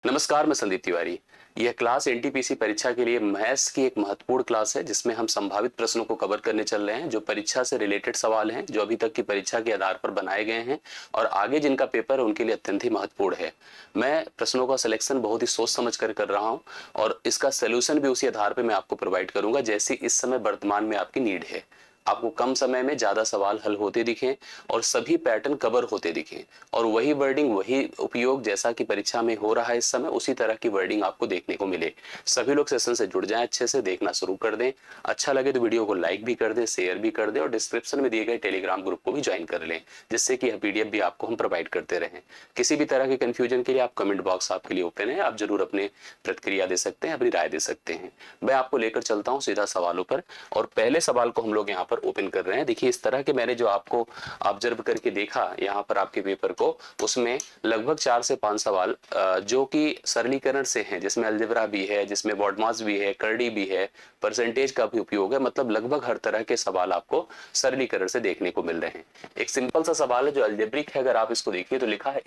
नमस्कार, मैं संदीप तिवारी। यह क्लास एनटीपीसी परीक्षा के लिए मैथ्स की एक महत्वपूर्ण क्लास है जिसमें हम संभावित प्रश्नों को कवर करने चल रहे हैं जो परीक्षा से रिलेटेड सवाल हैं जो अभी तक की परीक्षा के आधार पर बनाए गए हैं और आगे जिनका पेपर है उनके लिए अत्यंत ही महत्वपूर्ण है। मैं प्रश्नों का सिलेक्शन बहुत ही सोच समझ कर रहा हूँ और इसका सोल्यूशन भी उसी आधार पर मैं आपको प्रोवाइड करूंगा जैसी इस समय वर्तमान में आपकी नीड है। आपको कम समय में ज्यादा सवाल हल होते दिखें और सभी पैटर्न कवर होते दिखें और वही वर्डिंग वही उपयोग जैसा कि परीक्षा में हो रहा है इस समय उसी तरह की वर्डिंग आपको देखने को मिले। सभी लोग सेशन से जुड़ जाएं, अच्छे से देखना शुरू कर दें। अच्छा लगे तो वीडियो को लाइक भी कर दें, शेयर भी कर दें और डिस्क्रिप्शन में दिए गए टेलीग्राम ग्रुप को भी ज्वाइन कर लें जिससे कि यह पीडीएफ भी आपको हम प्रोवाइड करते रहें। किसी भी तरह के कंफ्यूजन के लिए आप कमेंट बॉक्स आपके लिए ओपन है, आप जरूर अपने प्रतिक्रिया दे सकते हैं, अपनी राय दे सकते हैं। मैं आपको लेकर चलता हूँ सीधा सवालों पर और पहले सवाल को हम लोग यहाँ पर ओपन कर रहे हैं। देखिए इस तरह के मैंने जो आपको ऑब्जर्व करके देखा यहाँ पर आपके पेपर को, उसमें लगभग 4 से 5 सवाल जो कि सरलीकरण से हैं, जिसमें अलजेब्रा भी है, जिसमें बॉडमास भी है, करडी भी है, परसेंटेज का भी उपयोग है। मतलब लगभग हर तरह के सवाल आपको सरलीकरण से देखने को मिल रहे हैं। एक सिंपल सा सवाल है जो अलजेब्रिक है, अगर आप इसको देखिए तो लिखा है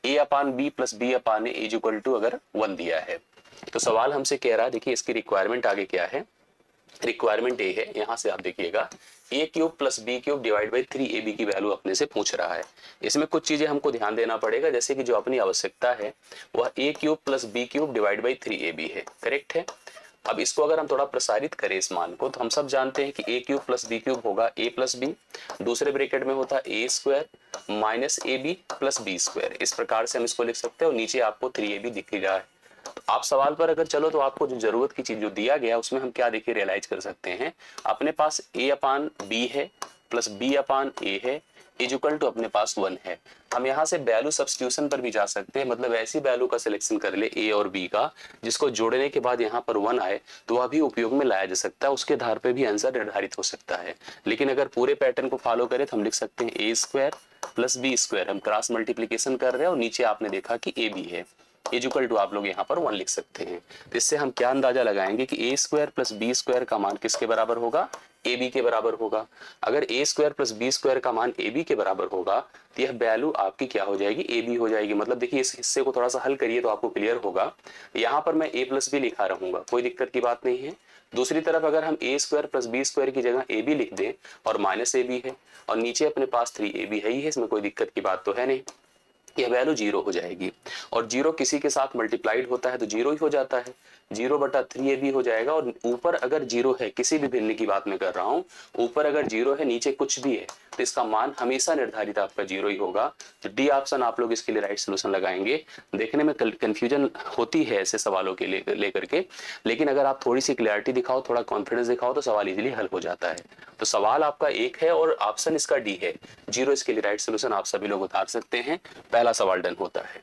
a upon b plus b upon a is equal to अगर 1 दिया है तो सवाल हमसे कह रहा है, देखिए इसकी रिक्वायरमेंट आगे क्या है। रिक्वायरमेंट ए है, यहां से आप देखिएगा A cube plus B cube divide by 3ab की वैल्यू अपने से पूछ रहा है। इसमें कुछ चीजें हमको ध्यान देना पड़ेगा, जैसे कि जो अपनी आवश्यकता है वह A cube plus B cube divide by 3ab है, करेक्ट है। अब इसको अगर हम थोड़ा प्रसारित करें इस मान को तो हम सब जानते हैं कि A cube plus B cube होगा ए प्लस बी, दूसरे ब्रैकेट में होता है A square minus A B plus B square. इस प्रकार से हम इसको लिख सकते हैं और नीचे आपको 3ab दिख ही रहा है। तो आप सवाल पर अगर चलो तो आपको जो जरूरत की चीज जो दिया गया उसमें हम क्या देखिए रियलाइज कर सकते हैं। अपने पास a अपान बी है प्लस b अपान a है इज इक्वल टू अपने पास 1 है। हम यहाँ से वैल्यू सब्स्टिट्यूशन पर भी जा सकते हैं, मतलब ऐसी वैल्यू का सिलेक्शन कर ले a और b का जिसको जोड़ने के बाद यहाँ पर 1 आए तो वह भी उपयोग में लाया जा सकता है, उसके आधार पर भी आंसर निर्धारित हो सकता है। लेकिन अगर पूरे पैटर्न को फॉलो करें तो हम लिख सकते हैं ए स्क्वायर प्लस बी स्क्वायर, हम क्रॉस मल्टीप्लीकेशन कर रहे हैं और नीचे आपने देखा कि ए बी है इज इक्वल टू आप लोग यहाँ पर 1 लिख सकते हैं। तो इससे हम क्या अंदाजा लगाएंगे कि ए स्क्वायर प्लस बी स्क्वायर का मान किसके बराबर होगा, ए बी के बराबर होगा। अगर ए स्क्वायर प्लस बी स्क्वायर का मान ए बी के बराबर होगा तो यह वैल्यू आपकी क्या हो जाएगी, ए बी हो जाएगी। मतलब देखिए इस हिस्से को थोड़ा सा हल करिए तो आपको क्लियर होगा। यहाँ पर मैं ए प्लस बी लिखा रहूंगा, कोई दिक्कत की बात नहीं है। दूसरी तरफ अगर हम ए स्क्वायर प्लस बी स्क्वायर की जगह ए बी लिख दें और माइनस ए बी है और नीचे अपने पास 3ab है ही है, इसमें कोई दिक्कत की बात तो है नहीं, यह वैल्यू 0 हो जाएगी। और 0 किसी के साथ मल्टीप्लाइड होता है तो 0 ही हो जाता है, 0/3ab हो जाएगा। और ऊपर अगर 0 है, किसी भी भिन्न की बात मैं कर रहा हूं, ऊपर अगर 0 है नीचे कुछ भी है तो इसका मान हमेशा निर्धारित आपका 0 ही होगा। तो डी ऑप्शन आप लोग इसके लिए राइट सोल्यूशन लगाएंगे। देखने में कंफ्यूजन होती है ऐसे सवालों के लेकर के, लेकिन अगर आप थोड़ी सी क्लैरिटी दिखाओ, थोड़ा कॉन्फिडेंस दिखाओ तो सवाल इजीली हल हो जाता है। तो सवाल आपका एक है और ऑप्शन इसका डी है, 0 इसके लिए राइट सोल्यूशन आप सभी लोग उतार सकते हैं। पहला सवाल डन होता है।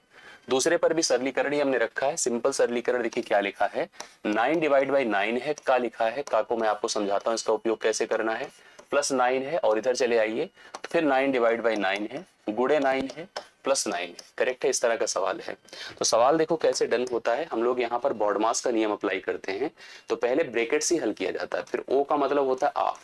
दूसरे पर भी सरलीकरण ही हमने रखा है, सिंपल सरलीकरण। देखिए क्या लिखा है, 9 डिवाइड बाई 9 है, का लिखा है, का को मैं आपको समझाता हूँ इसका उपयोग कैसे करना है। प्लस 9 है और इधर चले आइए तो फिर 9 डिवाइड बाई 9 है, गुड़े 9 है, प्लस 9 है, करेक्ट है। इस तरह का सवाल है। तो सवाल देखो कैसे डन होता है। हम लोग यहाँ पर बॉडमास का नियम अप्लाई करते हैं तो पहले ब्रैकेट से हल किया जाता है, फिर ओ का मतलब होता है आप,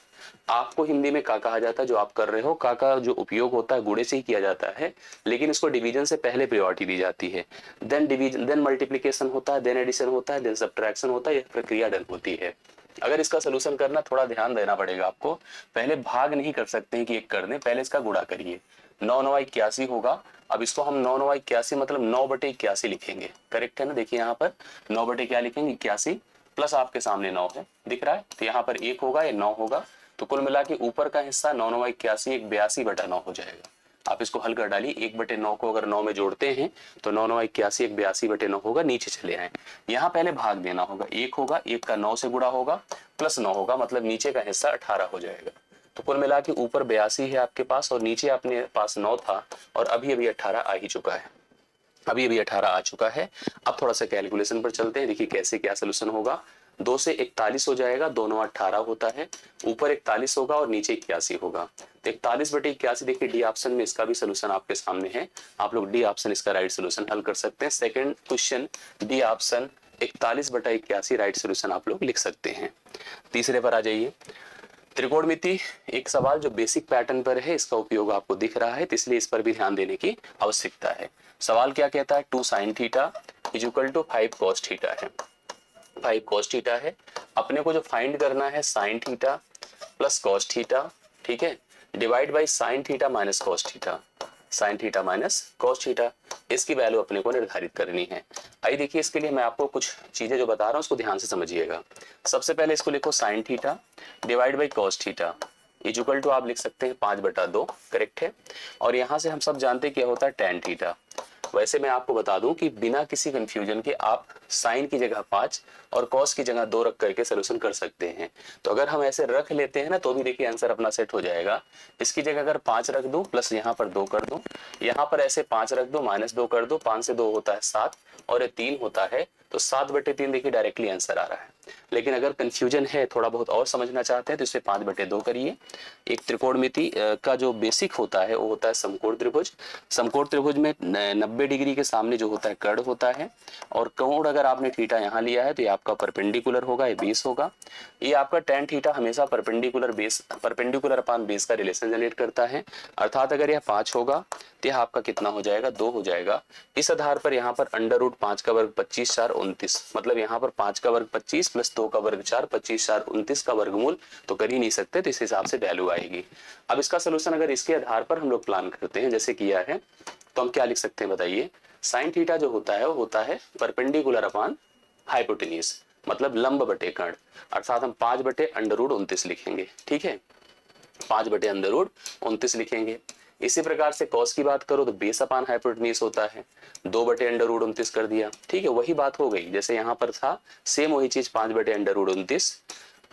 आपको हिंदी में का कहा जाता है, जो आप कर रहे हो का जो उपयोग होता है गुणे से ही किया जाता है, लेकिन इसको डिवीजन से पहले प्रायोरिटी दी जाती है। देन डिवीजन, देन मल्टीप्लिकेशन होता है, देन एडिशन होता है, देन सब्ट्रैक्शन होता है, यह प्रक्रिया डन होती है। अगर इसका सोल्यूशन करना थोड़ा ध्यान देना पड़ेगा आपको, पहले भाग नहीं कर सकते हैं कि एक कर दें, पहले इसका गुणा करिए। 9×9 = 81 होगा। अब इसको हम 9×9 = 81 मतलब 9/81 लिखेंगे, करेक्ट है ना। देखिए यहाँ पर 9 क्या लिखेंगे, 81 प्लस आपके सामने 9 है, दिख रहा है, तो यहाँ पर 1 होगा, ये 9 होगा। तो कुल मिला के ऊपर का हिस्सा 9×9 = 81 एक 82/9 हो जाएगा। आप इसको हल कर डालिए, 1/9 को अगर 9 में जोड़ते हैं तो 9×9 = 81 एक 82/9 होगा। नीचे चले आए, यहाँ पहले भाग देना होगा, 1 होगा, 1 का 9 से गुणा होगा, प्लस 9 होगा, मतलब नीचे का हिस्सा 18 हो जाएगा। तो कुल मिला के ऊपर 82 है आपके पास और नीचे अपने पास 9 था और अभी 18 आ ही चुका है, अभी 18 आ चुका है। अब थोड़ा सा कैलकुलेशन पर चलते हैं, देखिए कैसे क्या सोल्यूशन होगा। 2 से 41 हो जाएगा, दोनों 18 होता है, ऊपर 41 होगा और नीचे 81 होगा। तो 41/81 देखिए डी ऑप्शन में इसका भी सोल्यूशन आपके सामने है, आप लोग डी ऑप्शन इसका राइट सोल्यूशन हल कर सकते हैं। Second question D option 41/81 right solution आप लोग लिख सकते हैं। तीसरे पर आ जाइए, त्रिकोणमिति एक सवाल जो बेसिक पैटर्न पर है, इसका उपयोग आपको दिख रहा है तो इसलिए इस पर भी ध्यान देने की आवश्यकता है। सवाल क्या कहता है, 2 sin theta is equal to 5 cos theta है। 5 cos थीटा है। अपने को जो फाइंड करना है sin theta plus cos theta, ठीक है, divide by sin theta minus cos theta, sin theta minus cos theta, इसकी वैल्यू अपने को निर्धारित करनी है। आइए देखिए, इसके लिए मैं आपको कुछ चीजें जो बता रहा हूँ उसको ध्यान से समझिएगा। सबसे पहले इसको लिखो sin theta divide by cos theta is equal to आप लिख सकते हैं 5/2, करेक्ट है। और यहां से हम सब जानते हैं क्या होता है tan थीटा। वैसे मैं आपको बता दूं कि बिना किसी कंफ्यूजन के आप साइन की जगह 5 और कॉस की जगह 2 रख करके सोल्यूशन कर सकते हैं। तो अगर हम ऐसे रख लेते हैं ना तो भी देखिए आंसर अपना सेट हो जाएगा। इसकी जगह अगर 5 रख दूं प्लस यहाँ पर 2 कर दूं, यहाँ पर ऐसे 5 रख दो माइनस 2 कर दो, 5 से 2 होता है 7 और ये 3 होता है, तो 7/3 देखिए डायरेक्टली आंसर आ रहा है। लेकिन अगर कंफ्यूजन है, थोड़ा बहुत और समझना चाहते हैं तो इसे 5/2 करिए। एक त्रिकोणमिति का जो बेसिक होता है वो होता है समकोण त्रिभुज। समकोण त्रिभुज में 90 डिग्री के सामने जो होता है कर्ण होता है, और कोण अगर आपने थीटा यहाँ लिया है तो ये आपका परपेंडिकुलर होगा, ये बेस होगा। ये आपका tan थीटा हमेशा परपेंडिकुलर अपान बेस का रिलेशन जनरेट करता है। अर्थात अगर यह 5 होगा तो यह आपका कितना हो जाएगा, 2 हो जाएगा। इस आधार पर यहाँ पर √5 का वर्ग 25 4 29, मतलब यहाँ पर 5 का वर्ग 25 प्लस 2 का वर्ग 4, 25 4 29 का वर्गमूल तो कर ही नहीं सकते, तो इस हिसाब से वैल्यू आएगी। अब इसका सोल्यूशन अगर इसके आधार पर हम लोग प्लान करते हैं जैसे किया है, तो हम क्या लिख सकते हैं बताइए। sin थीटा जो होता है वो होता है परपेंडिकुलर अपान हाइपोटेन्यूज, मतलब लंब बटे कर्ण, अर्थात हम 5/√29 लिखेंगे, ठीक है, 5/√29 लिखेंगे। इसी प्रकार से cos की बात करो तो बेस अपान हाइपोटेन्यूज होता है, 2/√29 कर दिया, ठीक है, वही बात हो गई जैसे यहाँ पर था, सेम वही चीज 5/√29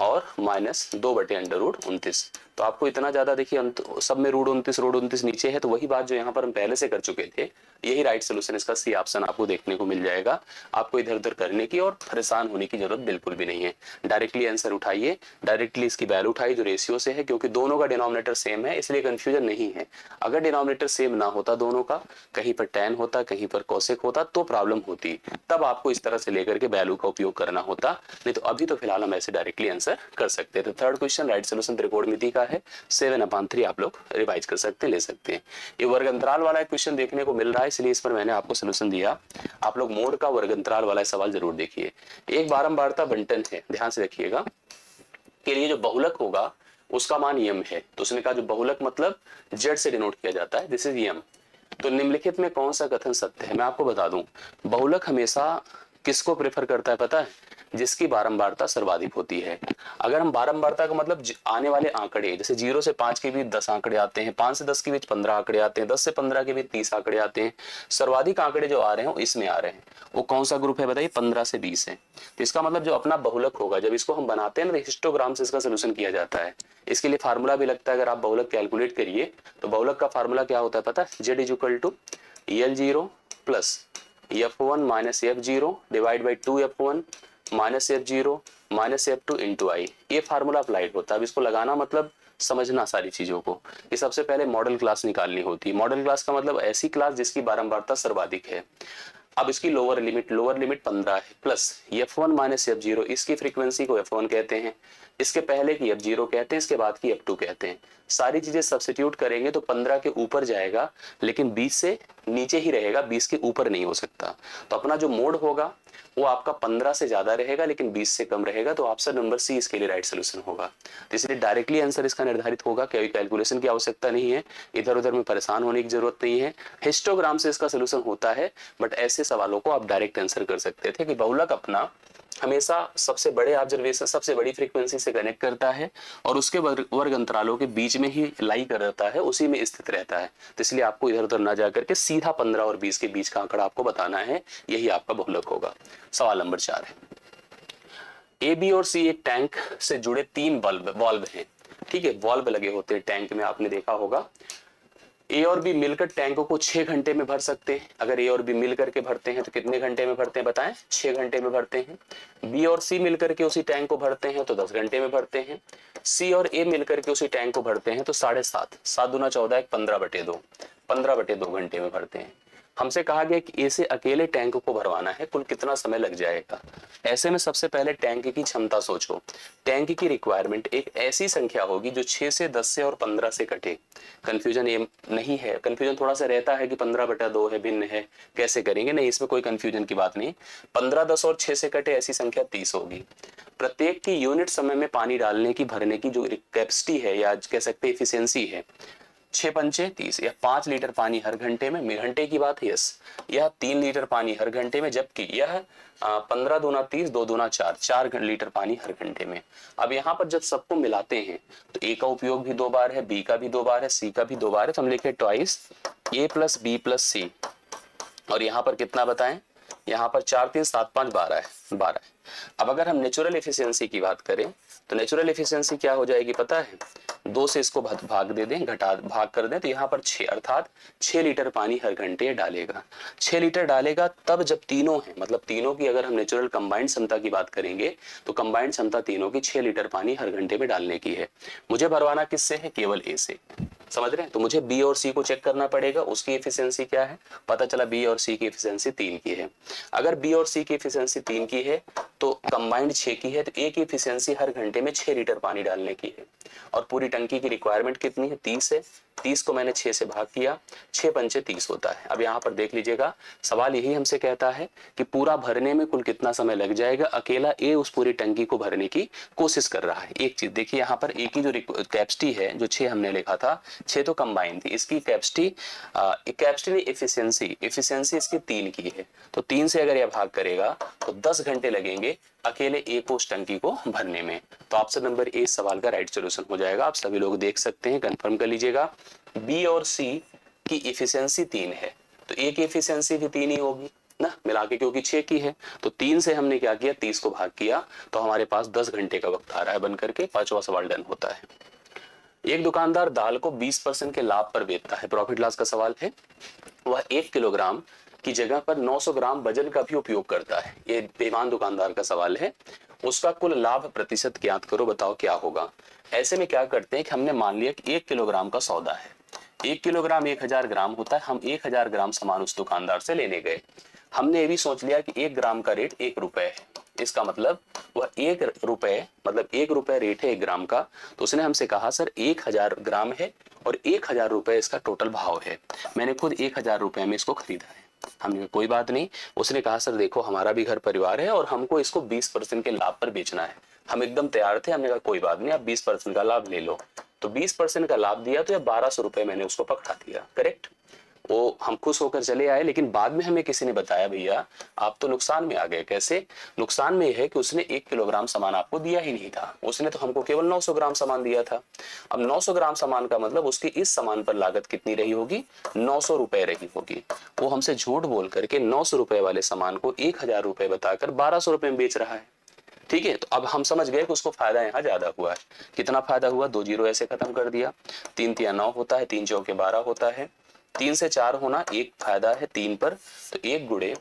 और माइनस 2/√29। तो आपको इतना ज्यादा देखिए सब में √29 नीचे है, तो वही बात जो यहाँ पर हम पहले से कर चुके थे, यही राइट सोल्यूशन, इसका सी ऑप्शन आपको देखने को मिल जाएगा। आपको इधर उधर करने की और परेशान होने की जरूरत बिल्कुल भी नहीं है। डायरेक्टली आंसर उठाइए, डायरेक्टली इसकी वैल्यू उठाइए जो रेशियो से है, क्योंकि दोनों का डिनोमिनेटर सेम है, इसलिए कंफ्यूजन नहीं है। अगर डिनोमिनेटर सेम ना होता दोनों का, कहीं पर tan होता कहीं पर कोसेक होता तो प्रॉब्लम होती, तब आपको इस तरह से लेकर के वैल्यू का उपयोग करना होता। नहीं तो अभी तो फिलहाल हम ऐसे डायरेक्टली आंसर कर सकते हैं। तो थर्ड क्वेश्चन राइट सोल्यूशन त्रिकोणमिति का है, 7/3 आप लोग रिवाइज कर सकते हैं, ले सकते हैं। ये वर्ग अंतराल वाला क्वेश्चन देखने को मिल रहा है, इसलिए इस पर मैंने आपको सोल्यूशन दिया। आप लोग मोड का वर्ग अंतराल वाला सवाल जरूर देखिए। एक बारंबारता बंटन है, ध्यान से रखिएगा, के लिए जो बहुलक होगा उसका मान यम है। तो उसने कहा जो बहुलक मतलब जेड से डिनोट किया जाता है, दिस इज यम। तो निम्नलिखित में कौन सा कथन सत्य है, मैं आपको बता दूं। बहुलक हमेशा किसको प्रेफर करता है पता है, जिसकी बारंबारता सर्वाधिक होती है। अगर हम बारंबारता का मतलब आने वाले आंकड़े, जैसे 0 से 5 के बीच 10 आंकड़े आते हैं, 5 से 10 के बीच 15 आंकड़े आते हैं, 10 से 15 के बीच 30 आंकड़े आते हैं, सर्वाधिक आंकड़े जो आ रहे हैं इसमें आ रहे हैं, वो कौन सा ग्रुप है बताइए, 15 से 20 है। तो इसका मतलब जो अपना बहुलक होगा, जब इसको हम बनाते हैं ना तो हिस्टोग्राम से इसका सोल्यूशन किया जाता है। इसके लिए फार्मूला भी लगता है, अगर आप बहुलक कैलकुलेट करिए तो बहुलक का फार्मूला क्या होता है पता है, Z is equal to L0 plus F1 minus F0 divide by 2F1 minus F0 minus F2 into I. ये फार्मूला अप्लाइड होता है। अब इसको लगाना मतलब समझना सारी चीजों को। ये सबसे पहले मॉडल क्लास निकालनी होती है। मॉडल क्लास का मतलब ऐसी क्लास जिसकी बारंबारता सर्वाधिक है। अब इसकी लोअर लिमिट 15 है, प्लस F1 माइनस F0, इसकी फ्रीक्वेंसी को F1 कहते हैं, इसके पहले की F0 कहते हैं, इसके बाद की F2 कहते हैं। सारी चीजें सब्स्टिट्यूट करेंगे तो 15 के ऊपर जाएगा, लेकिन 20 से नीचे ही रहेगा, 20 के ऊपर नहीं हो सकता। तो अपना जो मोड होगा वो आपका 15 से ज्यादा रहेगा लेकिन 20 से कम रहेगा, तो ऑप्शन नंबर सी इसके लिए राइट सोल्यूशन होगा। तो इसलिए डायरेक्टली आंसर इसका निर्धारित होगा, कोई कैलकुलेशन की आवश्यकता नहीं है, इधर उधर में परेशान होने की जरूरत नहीं है। हिस्टोग्राम से इसका सोल्यूशन होता है, बट ऐसे सवालों को आप डायरेक्ट आंसर कर सकते थे कि बहुलक अपना हमेशा सबसे बड़े ऑब्जर्वेशन, सबसे बड़ी फ्रीक्वेंसी से कनेक्ट करता है और उसके वर्ग अंतरालों के बीच में ही लाई कर रहता है, उसी में स्थित रहता है। तो इसलिए आपको इधर उधर ना जाकर के सीधा 15 और 20 के बीच का आंकड़ा आपको बताना है, यही आपका बहुलक होगा। सवाल नंबर 4 है, ए बी और सी एक टैंक से जुड़े 3 वाल्व हैं, ठीक है, वाल्व लगे होते हैं टैंक में, आपने देखा होगा। ए और बी मिलकर टैंकों को 6 घंटे में भर सकते हैं। अगर ए और बी मिलकर के भरते हैं तो कितने घंटे में भरते हैं बताएं, 6 घंटे में भरते हैं। बी और सी मिलकर के उसी टैंक को भरते हैं तो 10 घंटे में भरते हैं। सी और ए मिलकर के उसी टैंक को भरते हैं तो 7.5, 7 दूना 14, 15/2 घंटे में भरते हैं। हमसे कहा गया कि ए से अकेले टैंक को भरवाना है, कुल कितना समय लग जाएगा। ऐसे में सबसे पहले टैंक की क्षमता सोचो। टैंक की रिक्वायरमेंट एक ऐसी संख्या होगी जो 6 से 10 से और 15 से कटे। कंफ्यूजन ये नहीं है, कंफ्यूजन थोड़ा सा रहता है कि 15/2 है, भिन्न है, कैसे करेंगे, नहीं इसमें कोई कंफ्यूजन की बात नहीं। 15, 10 और 6 से कटे ऐसी संख्या 30 होगी। प्रत्येक की यूनिट समय में पानी डालने की, भरने की जो कैपेसिटी है या कह सकते एफिशिएंसी है, 6×5 = 30 या 5 लीटर पानी हर घंटे में। घंटे की बात है, यस, यह 3 लीटर पानी हर घंटे में, जबकि यह 15 दूना 30, 2 दूना 4, 4 लीटर पानी हर घंटे में। अब यहाँ पर जब सबको मिलाते हैं तो ए का उपयोग भी 2 बार है, बी का भी 2 बार है, सी का भी 2 बार है, तो हम लिखे ट्वाइस ए प्लस बी प्लस सी। और यहाँ पर कितना बताएं, यहाँ पर 4, 3, 7, 5, 12 है, 12 है। अब अगर हम नेचुरल एफिशिएंसी की बात करें तो नेचुरल एफिशिएंसी क्या हो जाएगी पता है, 2 से इसको भाग दे दें, घटा भाग कर दें, तो यहाँ पर 6, अर्थात 6 लीटर पानी हर घंटे डालेगा। 6 लीटर डालेगा तब जब तीनों है, मतलब तीनों की अगर हम नेचुरल कंबाइंड क्षमता की बात करेंगे तो कंबाइंड क्षमता तीनों की 6 लीटर पानी हर घंटे में डालने की है। मुझे भरवाना किससे है, केवल ए से, समझ रहे हैं। तो मुझे बी और सी को चेक करना पड़ेगा, उसकी एफिशिएंसी क्या है, पता चला बी और सी की एफिशिएंसी 3 की है। अगर बी और सी की एफिशिएंसी 3 की है तो कंबाइंड 6 की है, तो ए की एफिशिएंसी हर घंटे में 6 लीटर पानी डालने की है। और पूरी टंकी की रिक्वायरमेंट कितनी है, 30 है। 30 को मैंने 6 से भाग किया, 6×5 = 30 होता है। अब यहाँ पर देख लीजिएगा, सवाल यही हमसे कहता है कि पूरा भरने में कुल कितना समय लग जाएगा। अकेला ए उस पूरी टंकी को भरने की कोशिश कर रहा है। एक चीज देखिए, यहाँ पर ए की जो कैपेसिटी है, जो 6 हमने लिखा था, 6 तो कंबाइन थी, इसकी कैपेसिटी नहीं, एफिशिएंसी इसकी 3 की है। तो 3 से अगर यह भाग करेगा तो 10 घंटे लगेंगे अकेले ए को उस टंकी को भरने में। तो ऑप्शन नंबर ए सवाल का राइट सॉल्यूशन हो जाएगा। आप सभी लोग देख सकते हैं, कंफर्म कर लीजिएगा। बी और सी की एफिशिएंसी 3 है तो ए की एफिशिएंसी भी 3 ही होगी ना, मिला के, क्योंकि 6 की है। तो 3 से हमने क्या किया, 30 को भाग किया, तो हमारे पास 10 घंटे का वक्त आ रहा है बनकर के। 5वां सवाल डन होता है। एक दुकानदार दाल को 20% के लाभ पर बेचता है, प्रॉफिट लॉस का सवाल है। वह 1 किलोग्राम की जगह पर 900 ग्राम वजन का भी उपयोग करता है। ये बेईमान दुकानदार का सवाल है। उसका कुल लाभ प्रतिशत ज्ञात करो, बताओ क्या होगा। ऐसे में क्या करते हैं कि हमने मान लिया कि 1 किलोग्राम का सौदा है, 1 किलोग्राम 1000 ग्राम होता है। हम 1000 ग्राम सामान उस दुकानदार से लेने गए। हमने ये भी सोच लिया कि 1 ग्राम का रेट 1 रुपए है, इसका मतलब वह 1 रुपए, मतलब 1 रुपए रेट है 1 ग्राम का। तो उसने हमसे कहा सर 1000 ग्राम है और 1000 रुपए इसका टोटल भाव है। मैंने खुद 1000 रुपए में इसको खरीदा है। हमने कहा कोई बात नहीं। उसने कहा सर देखो हमारा भी घर परिवार है और हमको इसको 20% के लाभ पर बेचना है। हम एकदम तैयार थे, हमने कहा कोई बात नहीं, आप 20% का लाभ ले लो। तो 20% का लाभ दिया तो 1200 रुपए मैंने उसको पकड़ा दिया, करेक्ट। वो हम खुश होकर चले आए, लेकिन बाद में हमें किसी ने बताया भैया आप तो नुकसान में आ गए। कैसे नुकसान में? यह है कि उसने 1 किलोग्राम सामान आपको दिया ही नहीं था, उसने तो हमको केवल 900 ग्राम सामान दिया था। अब 900 ग्राम सामान का मतलब उसकी इस सामान पर लागत कितनी रही होगी, 900 रुपए रही होगी। वो हमसे झूठ बोल करके 900 रुपए वाले सामान को 1000 रुपए बताकर 1200 रुपए में बेच रहा है। ठीक है, तो अब हम समझ गए कि उसको फायदा यहाँ ज्यादा हुआ है। कितना फायदा हुआ, 2 जीरो ऐसे खत्म कर दिया। 3 तिया 9 होता है, 3 चौके 12 होता है। 3 से 4 होना, एक फायदा है 3 पर, तो 1 गुणे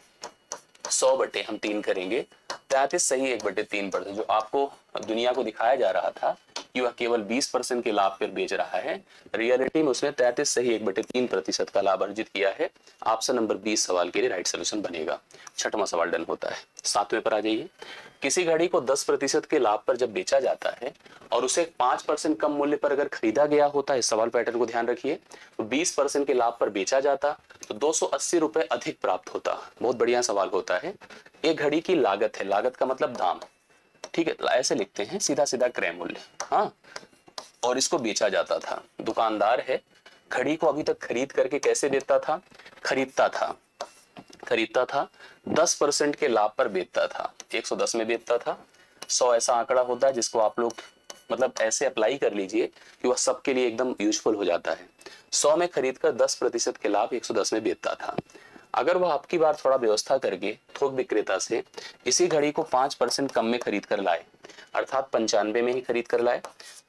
100 बटे हम 3 करेंगे 33 सही 1/3 पर। जो आपको दुनिया को दिखाया जा रहा था कि वह केवल 20% के लाभ पर बेच रहा है, रियलिटी में उसने 33 सही 1/3% का लाभ अर्जित किया है। ऑप्शन नंबर 20 सवाल के लिए राइट सोल्यूशन बनेगा। 6वां सवाल डन होता है। 7वें पर आ जाइए। किसी घड़ी को 10% के लाभ पर जब बेचा जाता है और उसे 5% कम मूल्य पर अगर खरीदा गया होता है, सवाल पैटर्न को ध्यान रखिए, तो 20% के लाभ पर बेचा जाता तो 280 रुपए अधिक प्राप्त होता। बहुत बढ़िया सवाल होता है। एक घड़ी की लागत है, लागत का मतलब दाम, ठीक है, ऐसे लिखते हैं सीधा सीधा क्रय मूल्य, हाँ। और इसको बेचा जाता था। दुकानदार है, घड़ी को अभी तक खरीद करके कैसे बेचता था, खरीदता था 10% के लाभ पर बेचता था, 110 में बेचता था। 100 ऐसा आंकड़ा होता है जिसको आप लोग मतलब ऐसे अप्लाई कर लीजिए कि वह सबके लिए एकदम यूजफुल हो जाता है। 100 में खरीदकर 10% के लाभ 110 में बेचता था। अगर वह आपकी बार थोड़ा व्यवस्था करके थोक विक्रेता से इसी घड़ी को 5% कम में खरीद कर लाए, अर्थात 95 में ही खरीद कर लाए,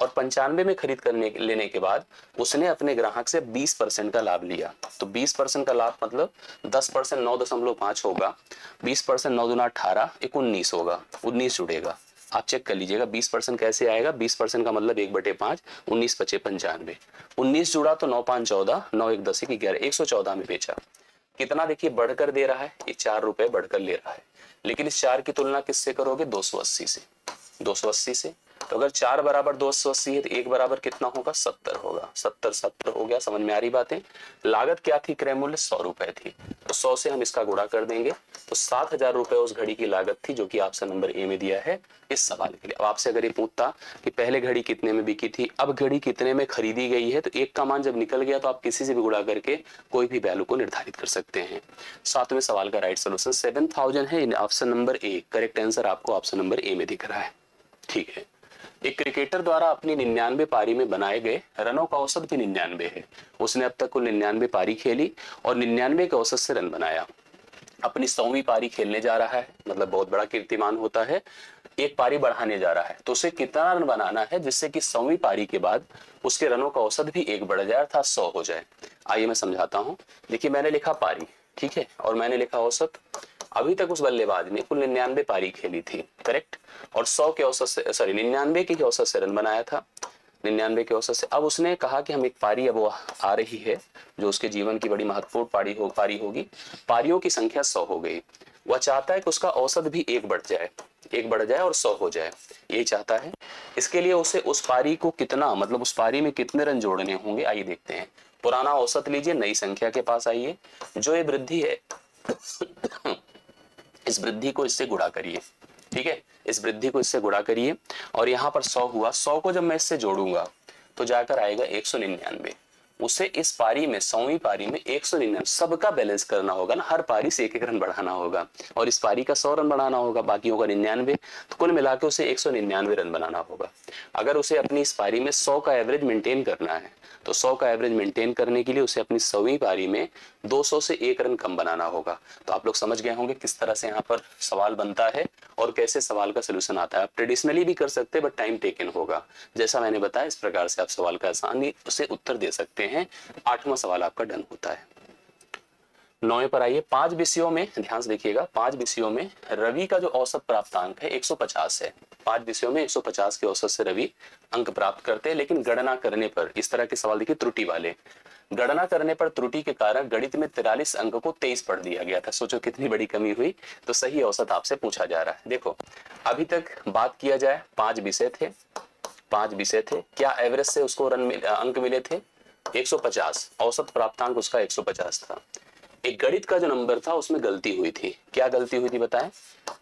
और 95 में खरीद करने लेने के बाद उसने अपने ग्राहक से 20% का लाभ लिया, तो 20% का लाभ मतलब 10% 9.5 होगा, 20% 9 दूना 18, 19 होगा, 19 जुड़ेगा। आप चेक कर लीजिएगा 20% कैसे आएगा। 20% का मतलब 1/5, 19 × 5 = 95, 19 जुड़ा तो 9 × 5 = 14, 9 × 1 = 10, 11, 114 में बेचा। कितना देखिए बढ़कर दे रहा है, ये 4 रुपए बढ़कर ले रहा है, लेकिन इस 4 की तुलना किससे करोगे, 280 से, 280 से। तो अगर 4 बराबर 280 है तो 1 बराबर कितना होगा, 70 होगा, 70 70 हो गया। समझ में आ रही बातें। लागत क्या थी, क्रय मूल्य 100 रुपए थी, तो 100 से हम इसका गुणा कर देंगे, तो 7000 रुपए उस घड़ी की लागत थी, जो कि ऑप्शन नंबर ए में दिया है इस सवाल के लिए। अब आपसे अगर ये पूछता कि पहले घड़ी कितने में बिकी थी, अब घड़ी कितने में खरीदी गई है, तो एक का मान जब निकल गया तो आप किसी से भी गुणा करके कोई भी वैल्यू को निर्धारित कर सकते हैं। 7वें सवाल का राइट सोल्यूशन 7000 है, in option number A. Correct answer आपको ऑप्शन नंबर ए में दिख रहा है। ठीक है। एक क्रिकेटर द्वारा अपनी 99 पारी में बनाए गए रनों का औसत भी 99 है। उसने अब तक कुल 99 पारी खेली और 99 के औसत से रन बनाया। अपनी 100वीं पारी खेलने जा रहा है, मतलब बहुत बड़ा कीर्तिमान होता है, एक पारी बढ़ाने जा रहा है, तो उसे कितना रन बनाना है जिससे कि 100वीं पारी के बाद उसके रनों का औसत भी एक बढ़ जाए, अर्थात 100 हो जाए। आइए मैं समझाता हूं। देखिए मैंने लिखा पारी, ठीक है, और मैंने लिखा औसत। अभी तक उस बल्लेबाज ने कुल 99 पारी खेली थी, करेक्ट, और 100 के औसत से, सॉरी 99 के औसत से रन बनाया था, 99 के औसत से। अब उसने कहा कि हम एक पारी अब आ रही है जो उसके जीवन की बड़ी महत्वपूर्ण पारी होगी, पारियों की संख्या 100 हो गई। वह चाहता है कि उसका औसत भी एक बढ़ जाए, एक बढ़ जाए और 100 हो जाए, यही चाहता है। इसके लिए उसे उस पारी को कितना, मतलब उस पारी में कितने रन जोड़ने होंगे, आइए देखते हैं। पुराना औसत लीजिए, नई संख्या के पास आइए, जो ये वृद्धि है इस वृद्धि को इससे गुणा करिए, ठीक है, इस वृद्धि को इससे गुणा करिए, और यहाँ पर 100 हुआ, 100 को जब मैं इससे जोड़ूंगा तो जाकर आएगा 199। उसे इस पारी में, 100वीं पारी में 199, सबका बैलेंस करना होगा ना, हर पारी से एक एक रन बढ़ाना होगा, और इस पारी का 100 रन बढ़ाना होगा, बाकियों का 99, तो कुल मिला के उसे 199 रन बनाना होगा। अगर उसे अपनी इस पारी में 100 का एवरेज मेंटेन करना है, तो 100 का एवरेज मेंटेन करने के लिए उसे अपनी 100वीं पारी में 200 से 1 रन कम बनाना होगा। तो आप लोग समझ गए होंगे किस तरह से यहाँ पर सवाल बनता है और कैसे सवाल का सोल्यूशन आता है। आप ट्रेडिशनली भी कर सकते हैं, बट टाइम टेकन होगा। जैसा मैंने बताया इस प्रकार से आप सवाल का आसानी से उत्तर दे सकते हैं। 8वां सवाल आपका डन होता है। 9वें पर आइए। 5 विषयों में ध्यान से देखिएगा, 5 विषयों में रवि का जो औसत प्राप्तांक है 150 है। 5 विषयों में 150 के औसत से रवि अंक प्राप्त करते हैं, लेकिन गणना करने पर, इस तरह के सवाल देखिए त्रुटि वाले, गणना करने पर त्रुटि के कारण गणित में 43 अंक को 23 पढ़ दिया गया था। सोचो कितनी बड़ी कमी हुई। तो सही औसत आपसे पूछा जा रहा है। देखो अभी तक बात किया जाए, 5 विषय थे, 5 विषय थे, क्या एवरेज से उसको अंक मिले थे 150, औसत प्राप्तांक उसका 150 था। एक गणित का जो नंबर था उसमें गलती हुई थी। क्या गलती हुई थी बताएं?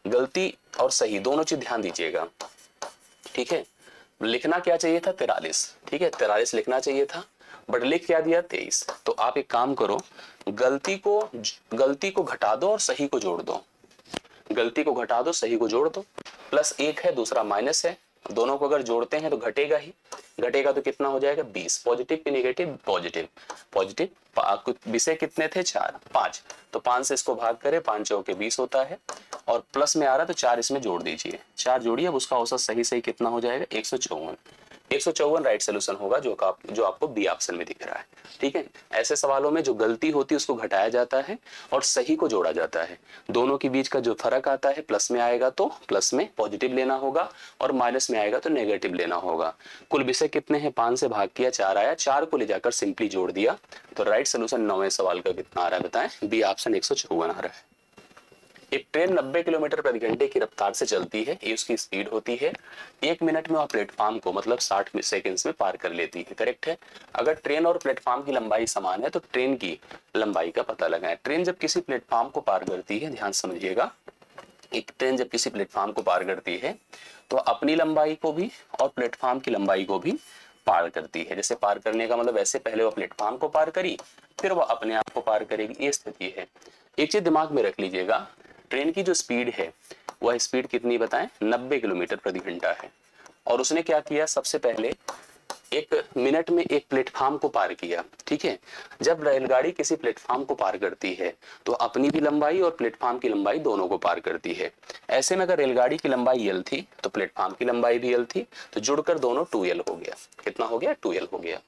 गलती और सही दोनों चीज ध्यान दीजिएगा, ठीक है। लिखना क्या चाहिए था 43, ठीक है, 43 लिखना चाहिए था, बट लिख क्या दिया 23। तो आप एक काम करो, गलती को घटा दो और सही को जोड़ दो, गलती को घटा दो सही को जोड़ दो। +1 है, दूसरा माइनस है, दोनों को अगर जोड़ते हैं तो घटेगा ही, घटेगा तो कितना हो जाएगा 20। पॉजिटिव की नेगेटिव, पॉजिटिव पॉजिटिव। विषय कितने थे 4, 5, तो 5 से इसको भाग करें, 5 चौके 20 होता है, और प्लस में आ रहा है तो 4 इसमें जोड़ दीजिए, 4 जोड़िए। अब उसका औसत सही सही कितना हो जाएगा 154। 154 राइट सोल्यूशन होगा, जो आपको बी ऑप्शन में दिख रहा है, ठीक है। ऐसे सवालों में जो गलती होती है उसको घटाया जाता है और सही को जोड़ा जाता है। दोनों के बीच का जो फर्क आता है, प्लस में आएगा तो प्लस में पॉजिटिव लेना होगा, और माइनस में आएगा तो नेगेटिव लेना होगा। कुल विषय कितने हैं, 5 से भाग किया 4 आया, 4 को ले जाकर सिंपली जोड़ दिया, तो राइट सोल्यूशन 9वें सवाल का कितना आ रहा है बताएं? बी ऑप्शन 154 आ रहा है। एक ट्रेन 90 किलोमीटर प्रति घंटे की रफ्तार से चलती है, ये उसकी स्पीड होती है। 1 मिनट में वह प्लेटफॉर्म को, मतलब 60 सेकंड्स में पार कर लेती है, करेक्ट है। अगर ट्रेन और प्लेटफॉर्म की लंबाई समान है तो ट्रेन की लंबाई का पता लगाएं। ट्रेन जब किसी प्लेटफॉर्म को पार करती है, ध्यान समझिएगा, एक ट्रेन जब किसी प्लेटफॉर्म को पार करती है तो अपनी लंबाई को भी और प्लेटफॉर्म की लंबाई को भी पार करती है। जैसे पार करने का मतलब ऐसे, पहले वो प्लेटफॉर्म को पार करी, फिर वो अपने आप को पार करेगी, ये स्थिति है। एक चीज दिमाग में रख लीजिएगा, ट्रेन की जो स्पीड है वह स्पीड कितनी बताएं? 90 किलोमीटर प्रति घंटा है। और उसने क्या किया, सबसे पहले 1 मिनट में एक प्लेटफॉर्म को पार किया, ठीक है। जब रेलगाड़ी किसी प्लेटफॉर्म को पार करती है तो अपनी भी लंबाई और प्लेटफॉर्म की लंबाई दोनों को पार करती है। ऐसे में अगर रेलगाड़ी की लंबाई l थी तो प्लेटफॉर्म की लंबाई भी l थी, तो जुड़कर दोनों 2l हो गया। कितना हो गया? 2l हो गया।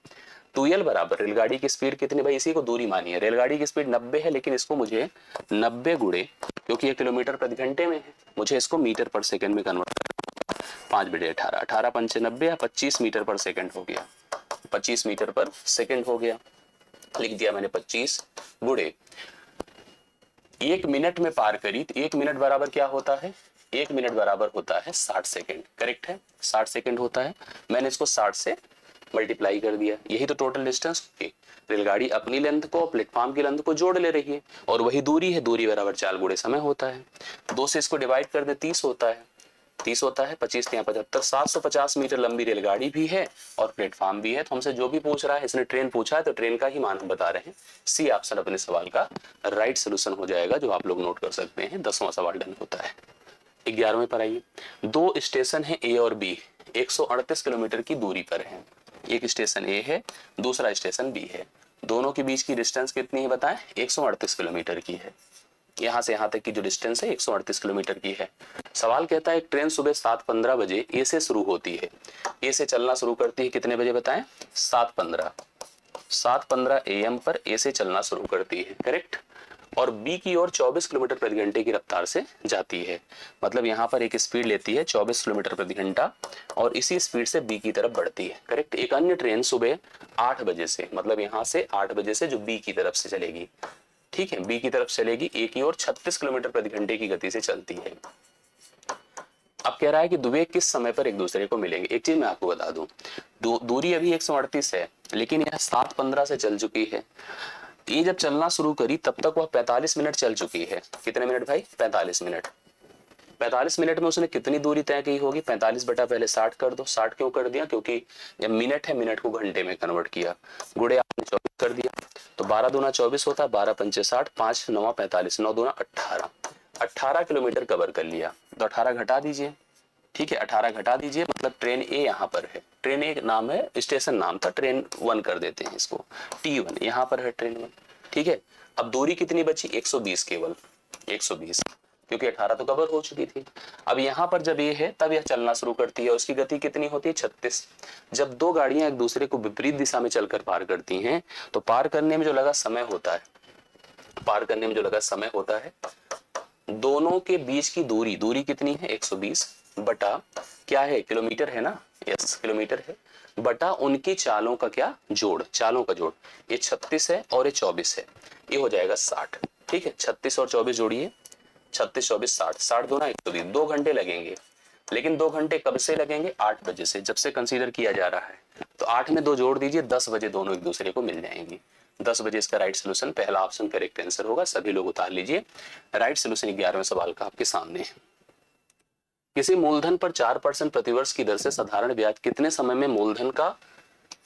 2l बराबर रेलगाड़ी की स्पीड कितनी, भाई इसी को दूरी मानिए, रेलगाड़ी की स्पीड 90 है, लेकिन इसको मुझे 90 गुणे, क्योंकि ये किलोमीटर प्रति घंटे में है, मुझे इसको मीटर पर सेकंड में कन्वर्ट करना, 5/18, 18 पंचे 90 या 25 मीटर पर सेकंड हो गया, 25 मीटर पर सेकंड हो गया। लिख दिया मैंने 25 गुणे 1 मिनट में पार करी तो 1 मिनट बराबर क्या होता है, 1 मिनट बराबर होता है 60 सेकेंड। करेक्ट है, 60 सेकेंड होता है। मैंने इसको 60 से मल्टीप्लाई कर दिया, यही तो टोटल डिस्टेंस होगी। रेलगाड़ी अपनी लेंथ को प्लेटफॉर्म की लेंथ को जोड़ ले रही है और वही दूरी है, दूरी बराबर 4 गुणे समय होता है। 2 से इसको डिवाइड कर दे 30 होता है, 30 होता है, 25 के यहाँ 75, 750 मीटर लंबी रेलगाड़ी भी है और प्लेटफॉर्म भी है। तो हमसे जो भी पूछ रहा है, इसने ट्रेन पूछा है तो ट्रेन का ही मान हम बता रहे हैं। सी ऑप्शन अपने सवाल का राइट सोल्यूशन हो जाएगा, जो आप लोग नोट कर सकते हैं। 10वां सवाल डन होता है। 11वें पर आइए। 2 स्टेशन है ए और बी, 138 किलोमीटर की दूरी पर है। एक स्टेशन ए है, दूसरा स्टेशन बी है, दोनों के बीच की डिस्टेंस कितनी है बताएं, 138 किलोमीटर की है। यहां से यहां तक की जो डिस्टेंस है 138 किलोमीटर की है। सवाल कहता है एक ट्रेन सुबह 7:15 बजे ए से शुरू होती है। ए से चलना शुरू करती है कितने बजे बताएं, 7:15, 7:15 AM पर ए से चलना शुरू करती है। करेक्ट। और बी की ओर 24 किलोमीटर प्रति घंटे की रफ्तार से जाती है। मतलब यहाँ पर एक स्पीड लेती है 24 किलोमीटर प्रति घंटा और इसी स्पीड से बी की तरफ बढ़ती है। करेक्ट। एक अन्य ट्रेन सुबह 8 बजे से, मतलब यहाँ से 8 बजे से जो बी की तरफ से चलेगी, ठीक है, बी की तरफ चलेगी, ए की ओर 36 किलोमीटर प्रति घंटे की गति से चलती है। अब कह रहा है कि वे किस समय पर एक दूसरे को मिलेंगे। एक चीज मैं आपको बता दूं, दूरी अभी 138 है, लेकिन यह 7:15 से चल चुकी है। ये जब चलना शुरू करी तब तक वह 45 मिनट चल चुकी है। कितने मिनट भाई, 45 मिनट। 45 मिनट में उसने कितनी दूरी तय की होगी, 45 बटा पहले 60 कर दो। 60 क्यों कर दिया, क्योंकि जब मिनट है, मिनट को घंटे में कन्वर्ट किया, गुणे आपने 24 कर दिया तो 12 दूना 24 होता है, 12 पंचे 60, 5 9 45, 9 दूना 18, 18 किलोमीटर कवर कर लिया। तो 18 घटा दीजिए, ठीक है, 18 घटा दीजिए, मतलब ट्रेन ए यहाँ पर है। ट्रेन ए नाम है, स्टेशन नाम था, ट्रेन 1 कर देते हैं इसको, T1 यहाँ पर है ट्रेन 1। ठीक है। अब दूरी कितनी बची, 120 केवल, 120, क्योंकि 18 तो कवर हो चुकी थी। अब यहाँ पर जब ये है तब यह चलना शुरू करती है, उसकी गति कितनी होती है, 36। जब दो गाड़ियां एक दूसरे को विपरीत दिशा में चलकर पार करती हैं तो पार करने में जो लगा समय होता है, पार करने में जो लगा समय होता है, दोनों के बीच की दूरी, दूरी कितनी है, 120 बटा क्या है, किलोमीटर है ना, यस किलोमीटर है, बटा उनकी चालों का क्या जोड़, चालों का जोड़। ये 36 है और ये 24 है, ये हो जाएगा 60। ठीक है, 36 और 24 जोड़िए, 36 24 60, 60 दूना 120, 2 घंटे लगेंगे। लेकिन 2 घंटे कब से लगेंगे, 8 बजे से, जब से कंसीडर किया जा रहा है। तो 8 में 2 जोड़ दीजिए, 10 बजे दोनों एक दूसरे को मिल जाएंगी। 10 बजे इसका राइट सोल्यूशन, पहला ऑप्शन करेक्ट आंसर होगा। सभी लोग उतार लीजिए। राइट सोल्यूशन 11वें सवाल का आपके सामने है। किसी मूलधन पर 4% प्रतिवर्ष की दर से साधारण ब्याज कितने समय में मूलधन का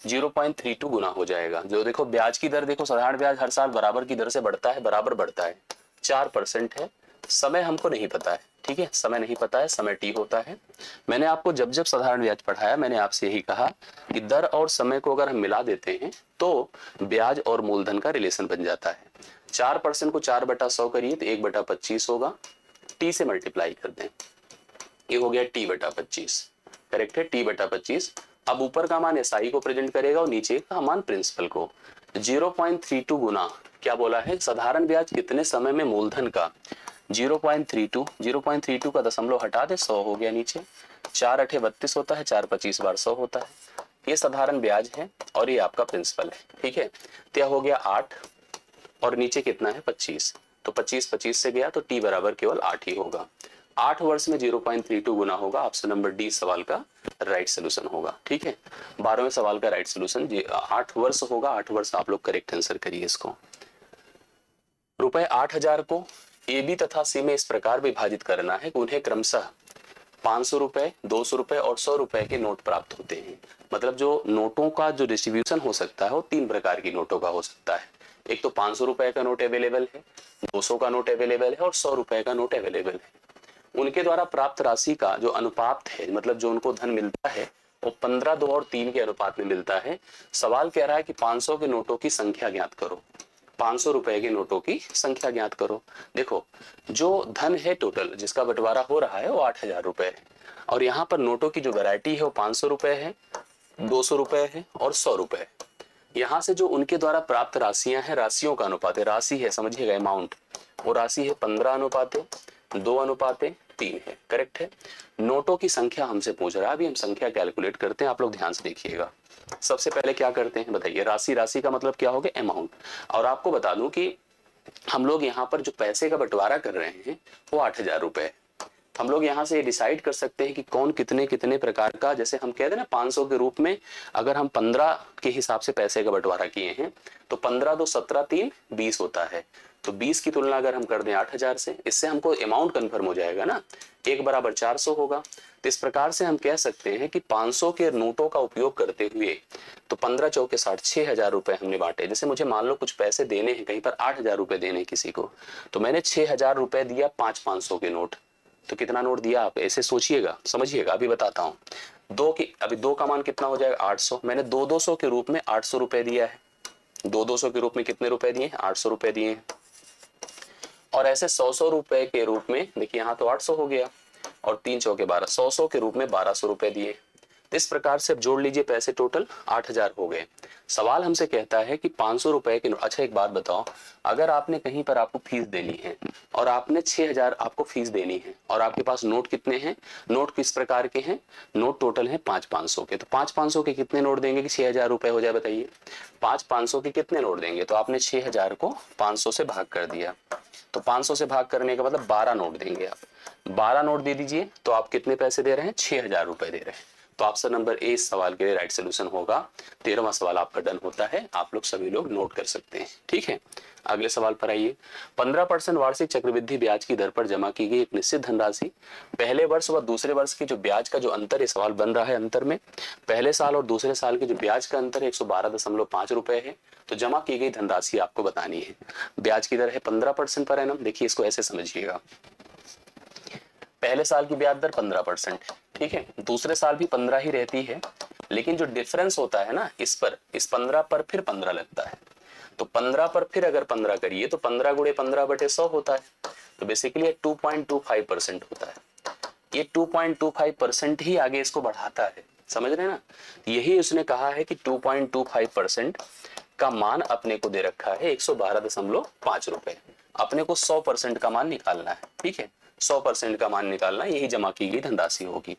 0.32 गुना हो जाएगा। जो देखो ब्याज की दर, देखो साधारण ब्याज हर साल बराबर की दर से बढ़ता है, बराबर बढ़ता है, 4% है। समय हमको नहीं पता है, ठीक है, समय नहीं पता है, समय टी होता है। मैंने आपको जब जब साधारण ब्याज पढ़ाया मैंने आपसे यही कहा कि दर और समय को अगर हम मिला देते हैं तो ब्याज और मूलधन का रिलेशन बन जाता है। 4% को 4/100 करिए तो 1/25 होगा, टी से मल्टीप्लाई कर दें, ये हो गया T/25। करेक्ट है, T/25। अब ऊपर का मान एसआई को प्रेजेंट करेगा और नीचे का मान प्रिंसिपल को। 0.32 गुना क्या बोला है, साधारण ब्याज कितने समय में मूलधन का 0.32 का दशमलव हटा दे, 100 हो गया नीचे, 4 8 32 होता है, 4 25 बार 100 होता है। ये साधारण ब्याज है और ये आपका प्रिंसिपल है। ठीक है, तो यह हो गया 8 और नीचे कितना है 25, तो 25 25 से गया तो टी बराबर केवल 8 ही होगा। 8 वर्ष में 0.32 गुना होगा। ऑप्शन नंबर डी सवाल का राइट सोल्यूशन होगा। ठीक है, 12वें सवाल का राइट सोल्यूशन 8 वर्ष होगा। 8 वर्ष आप लोग करेक्ट आंसर करिए इसको। रुपए 8000 को ए बी तथा सी में इस प्रकार विभाजित करना है कि उन्हें क्रमशः 500 रुपए, 200 रुपए और 100 रुपए के नोट प्राप्त होते हैं। मतलब जो नोटों का जो डिस्ट्रीब्यूशन हो सकता है वो 3 प्रकार की नोटों का हो सकता है। एक तो 500 रुपए का नोट अवेलेबल है, 200 का नोट अवेलेबल है और 100 रुपए का नोट अवेलेबल है। उनके द्वारा प्राप्त राशि का जो अनुपात है, मतलब जो उनको धन मिलता है वो 15 2 और 3 के अनुपात में मिलता है। सवाल कह रहा है कि 500 के नोटों की संख्या ज्ञात करो, 500 रुपए के नोटों की संख्या ज्ञात करो। देखो जो धन है टोटल जिसका बंटवारा हो रहा है वो 8000 रुपए है और यहाँ पर नोटों की जो वैरायटी है वो 500 रुपए है, 200 रुपए है और 100 रुपए है। यहाँ से जो उनके द्वारा प्राप्त राशियां हैं, राशियों का अनुपात है, राशि है समझिएगा अमाउंट, वो राशि है 15:2:3 है। करेक्ट है। नोटों की संख्या हमसे पूछ रहा है, अभी हम संख्या कैलकुलेट करते हैं, आप लोग ध्यान से देखिएगा। सबसे पहले क्या करते हैं बताइए, राशि, राशि का मतलब क्या हो गया अमाउंट। और आपको बता दूं कि हम लोग यहाँ पर जो पैसे का बंटवारा कर रहे हैं वो 8,000 रुपए। हम लोग यहाँ से डिसाइड कर सकते हैं कि कौन कितने कितने प्रकार का, जैसे हम कहते हैं ना 500 के रूप में, अगर हम 15 के हिसाब से पैसे का बंटवारा किए हैं तो 15 दो 17 3 20 होता है। तो 20 की तुलना अगर हम कर दें 8,000 से, इससे हमको अमाउंट कंफर्म हो जाएगा ना, 1 बराबर 400 होगा। तो इस प्रकार से हम कह सकते हैं कि 500 के नोटों का उपयोग करते हुए तो 15 चौके 60 6,000 रुपए हमने बांटे। जैसे मुझे मान लो कुछ पैसे देने हैं, कहीं पर 8,000 रुपए देने हैं किसी को, तो मैंने 6,000 रुपए दिया 500 के नोट। तो कितना नोट दिया आप ऐसे सोचिएगा, समझिएगा, अभी बताता हूँ। अभी दो का मान कितना हो जाएगा 800, मैंने 200 के रूप में 800 रुपए दिया है। 200 के रूप में कितने रुपए दिए, 800 रुपए दिए हैं। और ऐसे 100 रुपए के रूप में, देखिए यहाँ तो 800 हो गया, और 3 चौके 12, 100 के रूप में 1200 रुपए दिए। तो इस प्रकार से अब जोड़ लीजिए पैसे, टोटल 8,000 हो गए। सवाल हमसे कहता है कि 500 रुपए के। अच्छा एक बात बताओ, अगर आपने कहीं पर आपको फीस देनी है और आपने 6,000 आपको फीस देनी है और आपके पास नोट कितने हैं, नोट किस प्रकार के हैं, नोट टोटल है 500 के, तो 500 के कितने नोट देंगे कि 6,000 रुपए हो जाए, बताइए। 500 के कितने नोट देंगे, तो आपने 6,000 को 500 से भाग कर दिया, तो 500 से भाग करने का मतलब 12 नोट देंगे आप। 12 नोट दे दीजिए तो आप कितने पैसे दे रहे हैं, 6,000 रुपए दे रहे हैं। तो ऑप्शन नंबर ए इस सवाल के लिए राइट सोल्यूशन होगा। 13वां सवाल आपका डन होता है, आप लोग सभी लोग नोट कर सकते हैं, ठीक है। अगले सवाल पर आइए। 15% वार्षिक चक्रवृद्धि ब्याज की दर पर जमा की गई एक निश्चित धनराशि, पहले वर्ष व दूसरे वर्ष की जो ब्याज का जो अंतर, ये सवाल बन रहा है अंतर में, पहले साल और दूसरे साल के जो ब्याज का अंतर है 112.5 रुपए है। तो जमा की गई धनराशि आपको बतानी है। ब्याज की दर है 15% पर एनम। देखिए इसको ऐसे समझिएगा, पहले साल की ब्याज दर 15%, ठीक है, दूसरे साल भी 15 ही रहती है, लेकिन जो डिफरेंस होता है ना इस पर, इस 15 पर फिर 15 लगता है। तो 15 पर फिर अगर 15 करिए तो 15 गुणे 15/100 होता है। तो बेसिकली 2.25% होता है। ये 2.25% ही आगे इसको बढ़ाता है, समझ रहे हैं ना। यही उसने कहा है कि 2.25% का मान अपने को दे रखा है 112.5 रुपए। अपने को 100% का मान निकालना है, ठीक है, 100% का मान निकालना, यही जमा की गई धनराशि होगी।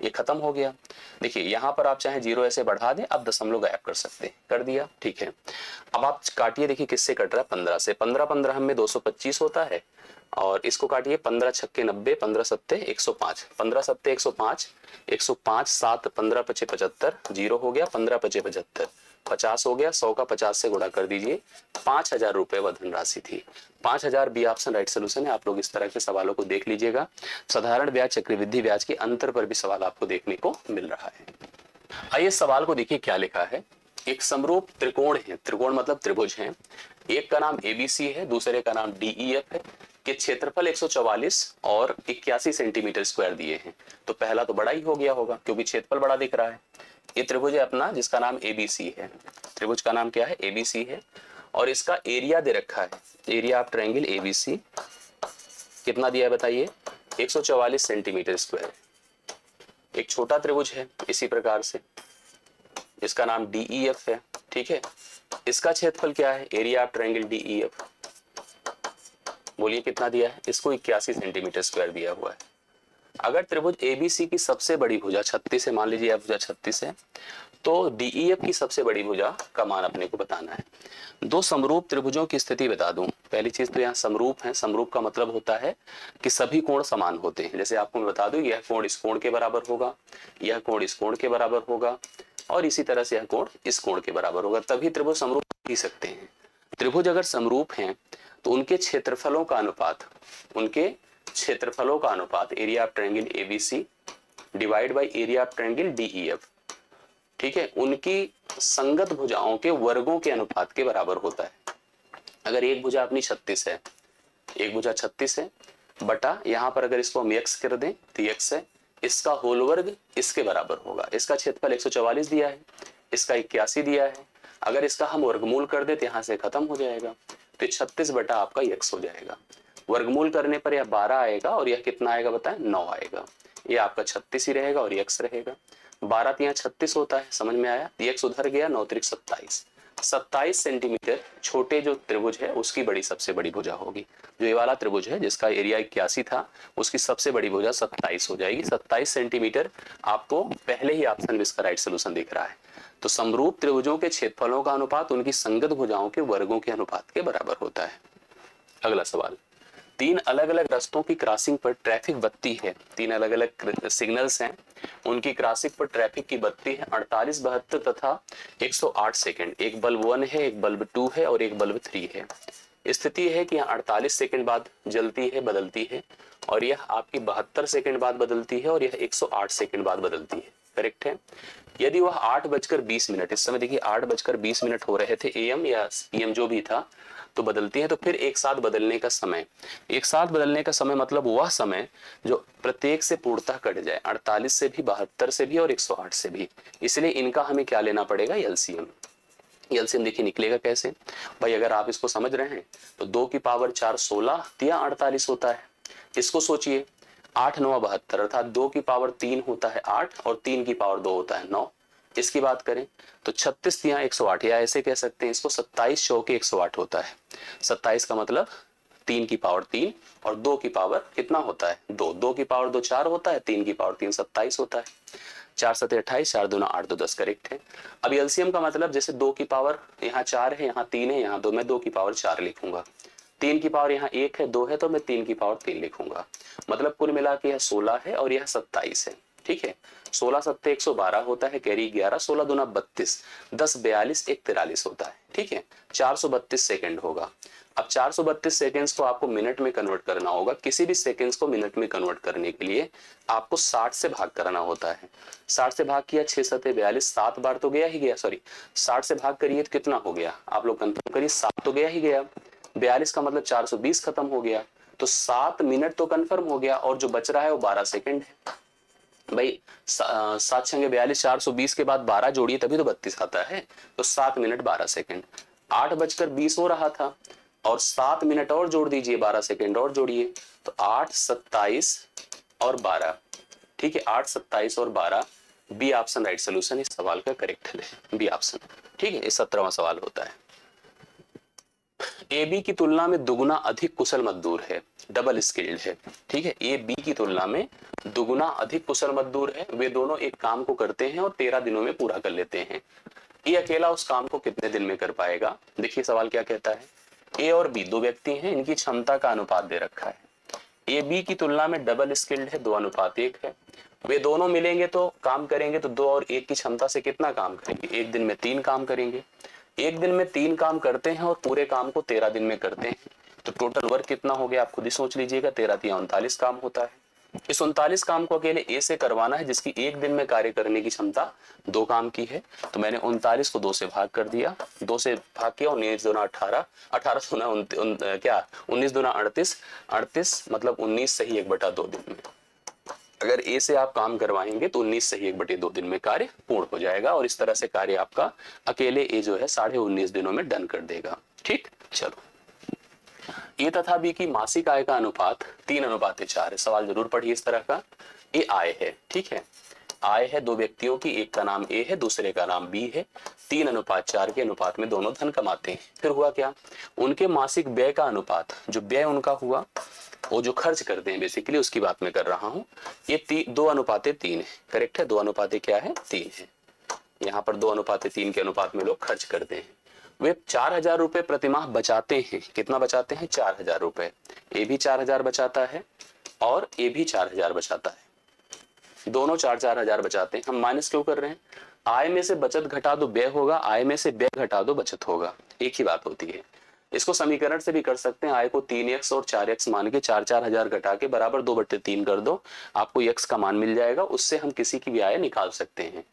ये खत्म हो गया। देखिए यहाँ पर आप चाहे 0 ऐसे बढ़ा दें, आप दशमलव गायब कर सकते हैं, कर दिया, ठीक है। अब आप काटिए, देखिए किससे कट रहा है, 15 से। 15 में 225 होता है, और इसको काटिए 15 छक्के 90, 15 सत्ते 105, 15 सत्ते 105, 105 7 15 पचे 75, 0 हो गया, 15 पचे 75, 50 हो गया, 100 का 50 से गुणा कर दीजिए। 5,000 रुपए वह धनराशि थी। 5,000 बी ऑप्शन राइट सोल्यूशन है। आप लोग इस तरह के सवालों को देख लीजिएगा। साधारण ब्याज चक्रवृद्धि ब्याज के अंतर पर भी सवाल आपको देखने को मिल रहा है। आइए सवाल को देखिए क्या लिखा है। एक समरूप त्रिकोण है, त्रिकोण मतलब त्रिभुज है, एक का नाम एबीसी है, दूसरे का नाम डीईएफ है, के क्षेत्रफल 144 और 81 सेंटीमीटर स्क्वायर दिए हैं। तो पहला तो बड़ा ही हो गया होगा क्योंकि क्षेत्रफल बड़ा दिख रहा है। ये त्रिभुज है अपना जिसका नाम एबीसी है। त्रिभुज का नाम क्या है, एबीसी है, और इसका एरिया दे रखा है, एरिया ऑफ ट्रायंगल एबीसी कितना दिया है बताइए, 144 सेंटीमीटर स्क्वायर। एक छोटा त्रिभुज है इसी प्रकार से, इसका नाम डीईएफ है, ठीक है। इसका क्षेत्रफल क्या है, एरिया ऑफ ट्रायंगल डीईएफ, बोलिए कितना दिया है, इसको 81 सेंटीमीटर स्क्वायर दिया हुआ है। अगर त्रिभुज एबीसी की सबसे बड़ी भुजा 36 है, मान लीजिए यह भुजा 36 है, तो डीईएफ की सबसे बड़ी भुजा का मान अपने को बताना है। दो समरूप त्रिभुजों की स्थिति बता दूं। पहली चीज तो यहाँ समरूप है, समरूप का मतलब होता है कि सभी कोण समान होते हैं। जैसे आपको मैं बता दूं, यह कोण इस कोण के बराबर होगा, यह कोण इस कोण के बराबर होगा, और इसी तरह से यह कोण इस कोण के बराबर होगा, तभी त्रिभुज समरूप ही सकते हैं। त्रिभुज अगर समरूप हैं तो उनके क्षेत्रफलों का अनुपात, उनके क्षेत्रफलों का अनुपात area of triangle ABC divide by area of triangle DEF, ठीक है, उनकी संगत भुजाओं के वर्गों के अनुपात के बराबर होता है। अगर एक भुजा अपनी 36 है, एक भुजा 36 है बटा, यहां पर अगर इसको हम x कर दें तो x है, इसका होल वर्ग इसके बराबर होगा। इसका क्षेत्रफल 144 दिया है, इसका 81 दिया है, अगर इसका हम वर्गमूल कर दे तो यहां से खत्म हो जाएगा, तो 36 बटा आपका x हो जाएगा। वर्गमूल करने पर यह 12 आएगा और यह कितना आएगा बताएं, 9 आएगा। ये आपका 36 ही रहेगा और x रहेगा। 12 यहाँ 36 होता है, समझ में आया, x उधर गया, 9 त्रिक 27, 27 सेंटीमीटर छोटे जो त्रिभुज है उसकी बड़ी सबसे बड़ी भुजा होगी। जो ये वाला त्रिभुज है जिसका एरिया 81 था, उसकी सबसे बड़ी भुजा 27 हो जाएगी। 27 सेंटीमीटर आपको पहले ही ऑप्शन में इसका राइट सोल्यूशन दिख रहा है। तो समरूप त्रिभुजों के क्षेत्रफलों का अनुपात उनकी संगत भुजाओं के वर्गों के अनुपात के बराबर होता है। अगला सवाल, तीन अलग अलग रास्तों की क्रॉसिंग पर ट्रैफिक बत्ती है, तीन अलग अलग सिग्नल्स हैं, उनकी क्रॉसिंग पर ट्रैफिक की बत्ती है 48, 72 तथा 108 सेकंड। एक बल्ब 1 है, एक बल्ब 2 है और एक बल्ब 3 है। स्थिति है कि यहाँ 48 सेकंड बाद जलती है, बदलती है, और यह आपकी 72 सेकंड बाद बदलती है और यह 108 सेकंड बाद बदलती है। करेक्ट है। यदि वह 8:20, इस समय देखिए 8:20 हो रहे थे एएम या पीएम जो भी था, तो बदलती है। तो फिर एक साथ बदलने का समय, एक साथ बदलने का समय मतलब वह समय जो प्रत्येक से पूर्णतः कट जाए, 48 से भी, 72 से भी और 108 से भी। इसलिए इनका हमें क्या लेना पड़ेगा, एलसीएम। एलसीएम देखिए निकलेगा कैसे भाई, अगर आप इसको समझ रहे हैं तो 2 की पावर 4 16 या 48 होता है। इसको सोचिए, 8 9 72 अर्थात 2 की पावर 3 होता है 8 और 3 की पावर 2 होता है 9। इसकी बात करें तो 36 या 108, या ऐसे कह सकते हैं इसको 27 चौके 108 होता है। 27 का मतलब 3 की पावर 3 और 2 की पावर कितना होता है 2, 2 की पावर 2 4 होता है, 3 की पावर 3 27 होता है। 4 7 28, 4 2 8 2 10 करेक्ट है। अब एलसीएम का मतलब जैसे 2 की पावर यहाँ 4 है, यहाँ 3 है, यहाँ 2, मैं 2 की पावर 4 लिखूंगा। 3 की पावर यहाँ 1 है, 2 है, तो मैं 3 की पावर 3 लिखूंगा। मतलब कुल मिला के यह 16 है और यह 27 है। ठीक है, 16 7 112 होता है, कैरी 11, 16 दूना 32, 10 42 1 43 होता है। ठीक है, 432 सेकंड होगा। अब 432 सेकंड्स को आपको मिनट में कन्वर्ट करना होगा। किसी भी सेकंड्स को मिनट में कन्वर्ट करने के लिए आपको 60 से भाग करना होता है। 60 से भाग किया, 6 7 42, 7 बार तो गया ही गया, सॉरी 60 से भाग करिए तो कितना हो गया, आप लोग कंफर्म करिए, 7 तो गया ही गया। 42 का मतलब 420 खत्म हो गया, तो 7 मिनट तो कंफर्म हो गया, और जो बच रहा है वो 12 सेकंड है। भाई 7 छंगे 42, 420 के बाद 12 जोड़िए तभी तो 32 आता है। तो 7 मिनट 12 सेकंड। 8:20 हो रहा था और 7 मिनट और जोड़ दीजिए, 12 सेकंड और जोड़िए, तो 8 27 और 12। ठीक है, 8 27 और 12, बी ऑप्शन राइट सोल्यूशन इस सवाल का करेक्ट है, बी ऑप्शन। ठीक है, ये 17वां सवाल होता है। ए बी की तुलना में दुगुना अधिक कुशल मजदूर है, डबल स्किल्ड है। ठीक है, ए बी की तुलना में दुगुना अधिक कुशल मजदूर है। वे दोनों एक काम को करते हैं और 13 दिनों में पूरा कर लेते हैं। ये अकेला उस काम को कितने दिन में कर पाएगा। देखिए सवाल क्या कहता है, ए और बी दो व्यक्ति हैं, इनकी क्षमता का अनुपात दे रखा है। ए बी की तुलना में डबल स्किल्ड है, 2:1 है। वे दोनों मिलेंगे तो काम करेंगे, तो 2 और 1 की क्षमता से कितना काम करेंगे, एक दिन में 3 काम करेंगे। एक दिन में 3 काम करते हैं और पूरे काम को 13 दिन में करते हैं, तो टोटल वर्क कितना हो गया आप खुद ही सोच लीजिएगा, 13 या 39 काम होता है। इस 39 काम को अकेले ए से करवाना है, जिसकी एक दिन में कार्य करने की क्षमता 2 काम की है। तो मैंने 39 को 2 से भाग कर दिया, 2 से भाग किया, 19 दूना 18, 18 दूना क्या 19 दूना 38, 38 मतलब 19 सही 1/2 दिन में। अगर ए से आप काम करवाएंगे तो 19 सही 1/2 दिन में कार्य पूर्ण हो जाएगा, और इस तरह से कार्य आपका अकेले ए जो है 19.5 दिनों में डन कर देगा। ठीक, चलो ए तथा बी की मासिक आय का अनुपात 3:4 है। सवाल जरूर पढ़िए इस तरह का। ए आय है, ठीक है, आय है दो व्यक्तियों की, एक का नाम ए है, दूसरे का नाम बी है। 3:4 के अनुपात में दोनों धन कमाते हैं। फिर हुआ क्या, उनके मासिक व्यय का अनुपात, जो व्यय उनका हुआ, वो जो खर्च करते हैं बेसिकली उसकी बात मैं कर रहा हूं, ये 2:3 है। करेक्ट है, 2:3 क्या है, 3 है। यहाँ पर 2:3 के अनुपात में लोग खर्च करते हैं। वे 4,000 रुपए प्रतिमाह बचाते हैं। कितना बचाते हैं, 4,000 रुपए। ए भी 4,000 बचाता है और ए भी 4,000 बचाता है, दोनों 4-4 हजार बचाते हैं। हम माइनस क्यों कर रहे हैं, आय में से बचत घटा दो व्यय होगा, आय में से व्यय घटा दो बचत होगा, एक ही बात होती है। इसको समीकरण से भी कर सकते हैं, आय को 3x और 4x मान के 4-4 हजार घटा के बराबर 2/3 कर दो, आपको x का मान मिल जाएगा, उससे हम किसी की भी आय निकाल सकते हैं।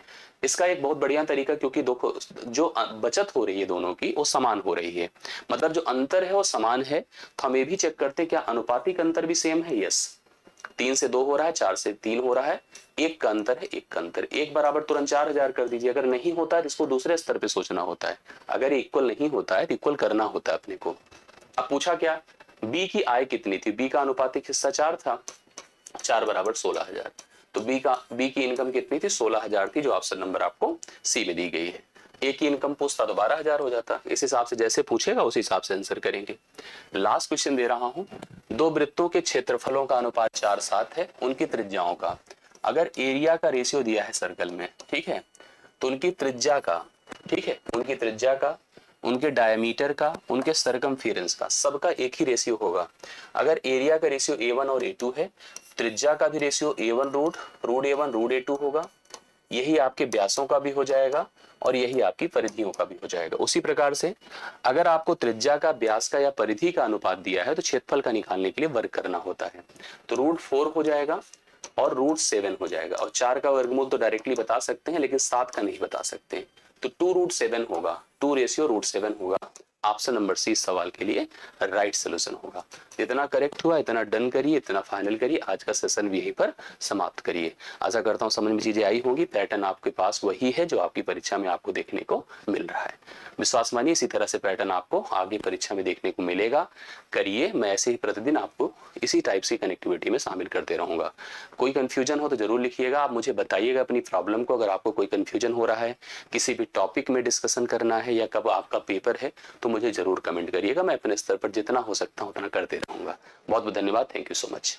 इसका एक बहुत बढ़िया तरीका, क्योंकि देखो जो बचत हो रही है दोनों की वो समान हो रही है, मतलब जो अंतर है वो समान है, तो हम ये भी चेक करते हैं क्या अनुपातिक अंतर भी सेम है। यस, 3 से 2 हो रहा है, 4 से 3 हो रहा है, एक का अंतर है, एक का अंतर, एक बराबर तुरंत 4,000 कर दीजिए। अगर नहीं होता है तो इसको दूसरे स्तर पे सोचना होता है, अगर इक्वल नहीं होता है तो इक्वल करना होता है अपने को। अब पूछा क्या, बी की आय कितनी थी, बी का अनुपातिक हिस्सा 4 था, 4 बराबर 16,000, तो बी की इनकम कितनी थी, 16,000 थी, जो ऑप्शन नंबर आपको सी में दी गई है। ए की इनकम पूछता तो 12,000 हो जाता। इस हिसाब से जैसे पूछेगा उस हिसाब से आंसर करेंगे। लास्ट क्वेश्चन दे रहा हूं, दो वृत्तों के क्षेत्रफलों का अनुपात 4:7 है, उनकी त्रिज्याओं का, अगर एरिया का रेशियो दिया है सर्कल में, ठीक है, तो उनकी त्रिज्या का, ठीक है, उनकी त्रिज्या का उनके डायमीटर का, उनके सरकमफेरेंस का, सबका एक ही रेशियो होगा। अगर एरिया का रेशियो A1 और A2 है, त्रिज्या का भी ratio A1 root A1 root A2 होगा। यही आपके व्यासों का भी हो जाएगा और यही आपकी परिधियों का भी हो जाएगा। उसी प्रकार से अगर आपको त्रिज्या का, व्यास का या परिधि का अनुपात दिया है तो क्षेत्रफल का निकालने के लिए वर्ग करना होता है। तो √4 हो जाएगा और √7 हो जाएगा। और 4 का वर्गमूल तो डायरेक्टली बता सकते हैं, लेकिन 7 का नहीं बता सकते। तो 2√7 होगा, 2:7 होगा। ऑप्शन नंबर सी सवाल के लिए राइट सोल्यूशन होगा। इतना करेक्ट हुआ, इतना डन करिए, इतना फाइनल करिए। आज का सेशन भी यहीं पर समाप्त करिए। आशा करता हूं समझ में चीजें आई होंगी। पैटर्न आपके पास वही है जो आपकी परीक्षा में आपको देखने को मिल रहा है। विश्वास मानिए इसी तरह से पैटर्न आपको आगे परीक्षा में देखने को मिलेगा। करिए, मैं ऐसे ही प्रतिदिन आपको इसी टाइप से कनेक्टिविटी में शामिल करते रहूंगा। कोई कंफ्यूजन हो तो जरूर लिखिएगा, आप मुझे बताइएगा अपनी प्रॉब्लम को। अगर आपको कोई कंफ्यूजन हो रहा है, किसी भी टॉपिक में डिस्कशन करना है या कब आपका पेपर है, तो मुझे जरूर कमेंट करिएगा। मैं अपने स्तर पर जितना हो सकता हूं उतना करते रहूंगा। बहुत बहुत धन्यवाद। Thank you so much.